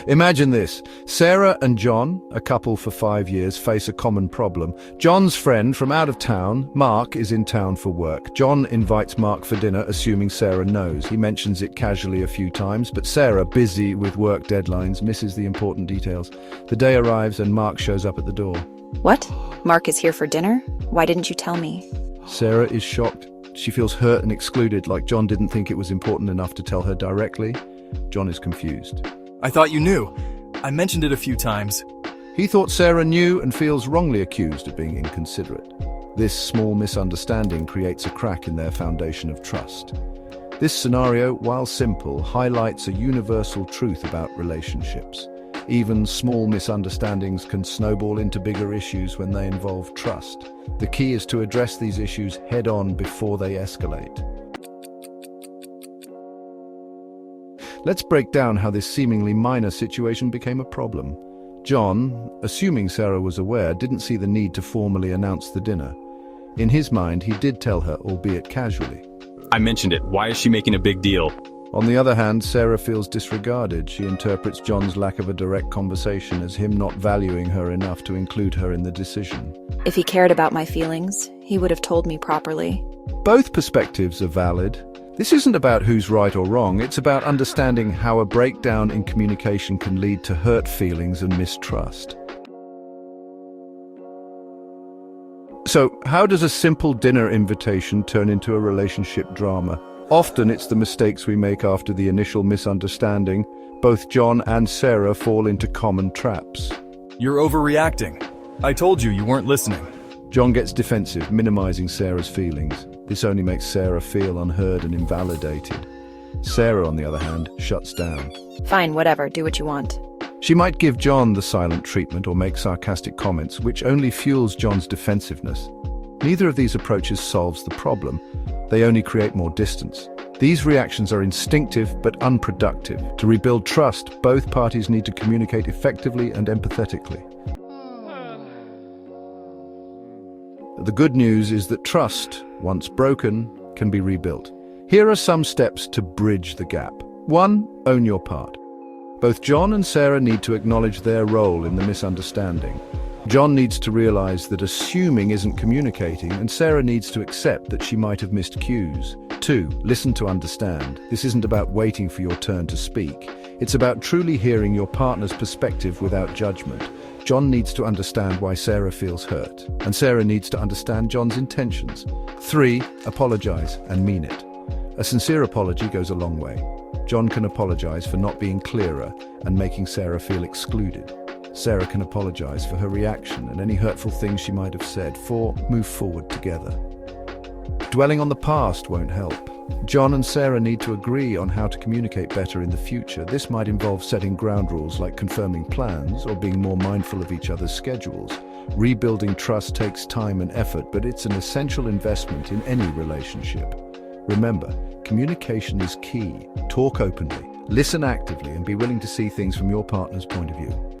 Imagine this. Sarah and John, a couple for 5 years, face a common problem. John's friend from out of town, Mark, is in town for work. John invites Mark for dinner, assuming Sarah knows. He mentions it casually a few times, but Sarah, busy with work deadlines, misses the important details. The day arrives and Mark shows up at the door. What? Mark is here for dinner? Why didn't you tell me? Sarah is shocked. She feels hurt and excluded, like John didn't think it was important enough to tell her directly. John is confused. I thought you knew. I mentioned it a few times. He thought Sarah knew and feels wrongly accused of being inconsiderate. This small misunderstanding creates a crack in their foundation of trust. This scenario, while simple, highlights a universal truth about relationships. Even small misunderstandings can snowball into bigger issues when they involve trust. The key is to address these issues head-on before they escalate. Let's break down how this seemingly minor situation became a problem. John, assuming Sarah was aware, didn't see the need to formally announce the dinner. In his mind, he did tell her, albeit casually. I mentioned it. Why is she making a big deal? On the other hand, Sarah feels disregarded. She interprets John's lack of a direct conversation as him not valuing her enough to include her in the decision. If he cared about my feelings, he would have told me properly. Both perspectives are valid. This isn't about who's right or wrong, it's about understanding how a breakdown in communication can lead to hurt feelings and mistrust. So, how does a simple dinner invitation turn into a relationship drama? Often it's the mistakes we make after the initial misunderstanding. Both John and Sarah fall into common traps. You're overreacting. I told you weren't listening. John gets defensive, minimizing Sarah's feelings. This only makes Sarah feel unheard and invalidated. Sarah, on the other hand, shuts down. Fine, whatever, do what you want. She might give John the silent treatment or make sarcastic comments, which only fuels John's defensiveness. Neither of these approaches solves the problem. They only create more distance. These reactions are instinctive but unproductive. To rebuild trust, both parties need to communicate effectively and empathetically. The good news is that trust, once broken, can be rebuilt. Here are some steps to bridge the gap. 1. Own your part. Both John and Sarah need to acknowledge their role in the misunderstanding. John needs to realize that assuming isn't communicating, and Sarah needs to accept that she might have missed cues. 2. Listen to understand. This isn't about waiting for your turn to speak. It's about truly hearing your partner's perspective without judgment. John needs to understand why Sarah feels hurt, and Sarah needs to understand John's intentions. 3. Apologize and mean it. A sincere apology goes a long way. John can apologize for not being clearer and making Sarah feel excluded. Sarah can apologize for her reaction and any hurtful things she might have said. 4. Move forward together. Dwelling on the past won't help. John and Sarah need to agree on how to communicate better in the future. This might involve setting ground rules like confirming plans or being more mindful of each other's schedules. Rebuilding trust takes time and effort, but it's an essential investment in any relationship. Remember, communication is key. Talk openly, listen actively, and be willing to see things from your partner's point of view.